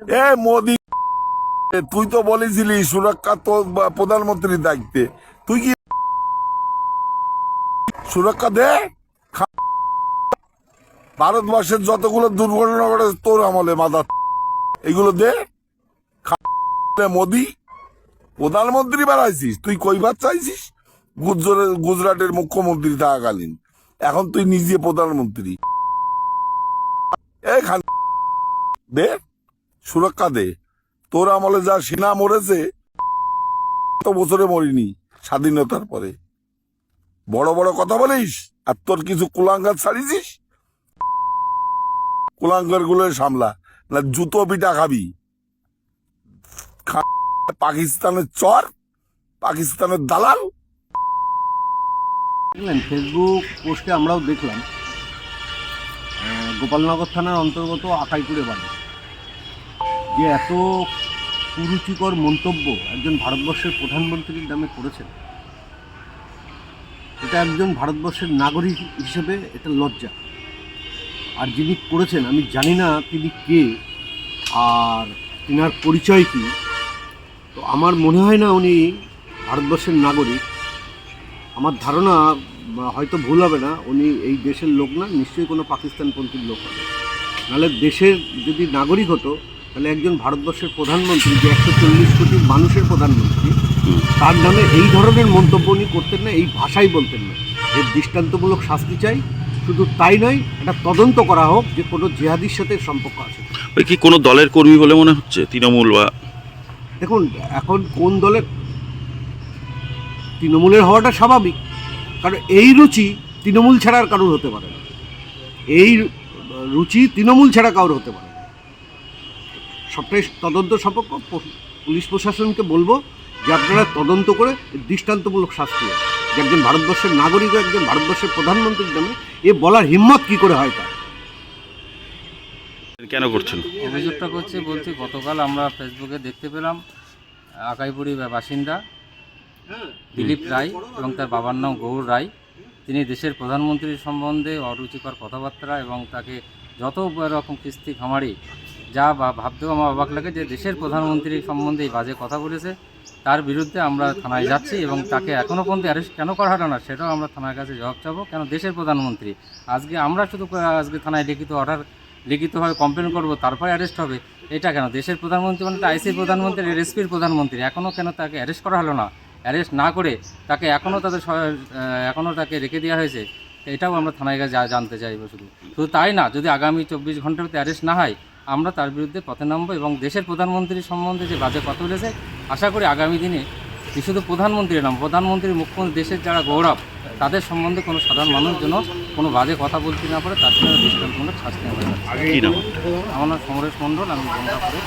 এ মোদি, তুই তো বলেছিলি সুরক্ষা তো প্রধানমন্ত্রীর দায়িত্বে। তুই কি সুরক্ষা দে? ভারতবর্ষের যতগুলো দুর্ঘটনা ঘটেছে তোর আমলে, মাথা এগুলো দে। মোদি প্রধানমন্ত্রী বানাইছিস, তুই কইবার চাইছিস গুজরাটের মুখ্যমন্ত্রী থাকাকালীন। এখন তুই নিজে প্রধানমন্ত্রী। এই খান দে, সুরক্ষা দে। তোর আমলে যা সেনা মরেছে, তো বছরে মরিনি স্বাধীনতার পরে। বড় বড় কথা বলিস আর তোর কিছু কুলাঙ্গার ছাড়িছিস। কুলাঙ্গার গুলো সামলা, না জুতো পিটা খাবি। পাকিস্তানের চর, পাকিস্তানের দালাল। দেখলেন ফেসবুক পোস্টে আমরাও দেখলাম গোপালনগর থানার অন্তর্গত আকাইপুরে বাড়ি, যে এত কুরুচিকর মন্তব্য একজন ভারতবর্ষের প্রধানমন্ত্রীর নামে করেছেন। এটা একজন ভারতবর্ষের নাগরিক হিসেবে এটা লজ্জা। আর যিনি করেছেন আমি জানি না তিনি কে আর তিনার পরিচয় কী। তো আমার মনে হয় না উনি ভারতবর্ষের নাগরিক। আমার ধারণা, হয়তো ভুল হবে না, উনি এই দেশের লোক না, নিশ্চয়ই কোনো পাকিস্তানপন্থীর লোক হবে। নাহলে দেশের যদি নাগরিক হতো তাহলে একজন ভারতবর্ষের প্রধানমন্ত্রী, যে 140 কোটি মানুষের প্রধানমন্ত্রী, তার নামে এই ধরনের মন্তব্য উনি করতেন না, এই ভাষাই বলতেন না। এর দৃষ্টান্তমূলক শাস্তি চাই। শুধু তাই নয়, একটা তদন্ত করা হোক যে কোনো জিহাদির সাথে সম্পর্ক আছে। ওই কি কোনো দলের কর্মী বলে মনে হচ্ছে? তৃণমূল বা দেখুন, এখন কোন দলের, তৃণমূলের হওয়াটা স্বাভাবিক, কারণ এই রুচি তৃণমূল ছাড়া আর কারোর হতে পারে না। এই রুচি তৃণমূল ছাড়া কারোর হতে পারে না। সবটাই তদন্ত সম্পর্ক। পুলিশ প্রশাসনকে বলবো যে আপনারা তদন্ত করে দৃষ্টান্তমূলক শাস্তি হয়, যে একজন ভারতবর্ষের নাগরিক ও একজন ভারতবর্ষের প্রধানমন্ত্রীর নামে এ বলার হিম্মত কী করে হয় তার। কেন করছেন? অভিযোগটা বলছি গতকাল আমরা ফেসবুকে দেখতে পেলাম আকাইপুরি বাসিন্দা দিলীপ রায় এবং তার বাবার নাম গৌর রায়। তিনি দেশের প্রধানমন্ত্রীর সম্বন্ধে অরুচিকর কথাবার্তা এবং তাকে যত রকম কিস্তি খামারি যা ভাবতেও আমার অবাক লাগে যে দেশের প্রধানমন্ত্রীর সম্বন্ধে এই বাজে কথা বলেছে। তার বিরুদ্ধে আমরা থানায় যাচ্ছি এবং তাকে এখনও পর্যন্ত অ্যারেস্ট কেন করা হলো না সেটাও আমরা থানার কাছে জবাব চাবো। কেন দেশের প্রধানমন্ত্রী আজকে আমরা শুধু আজকে থানায় লিখিতভাবে কমপ্লেন করব, তারপরে অ্যারেস্ট হবে, এটা কেন? দেশের প্রধানমন্ত্রী মানে আইসির প্রধানমন্ত্রী, এসপির প্রধানমন্ত্রী, এখনও কেন তাকে অ্যারেস্ট করা হলো না? অ্যারেস্ট না করে তাকে এখনও তাকে রেখে দেওয়া হয়েছে, এটাও আমরা থানায় কাছে জানতে চাইব। শুধু তাই না, যদি আগামী 24 ঘন্টার ভিতরে অ্যারেস্ট না হয় আমরা তার বিরুদ্ধে পথে নামবো। এবং দেশের প্রধানমন্ত্রীর সম্বন্ধে যে বাজে কথা বলেছে, আশা করি আগামী দিনে শুধু প্রধানমন্ত্রীর নাম, প্রধানমন্ত্রী, মুখ্যমন্ত্রী, দেশের যারা গৌরব, তাদের সম্বন্ধে কোনো সাধারণ মানুষ যেন কোনো বাজে কথা বলতে না পারে, তার জন্য দৃষ্টান্তমূলক শাস্তি নেওয়া। আমার নাম সমরেশ মণ্ডল, আমি গঙ্গাপুরের।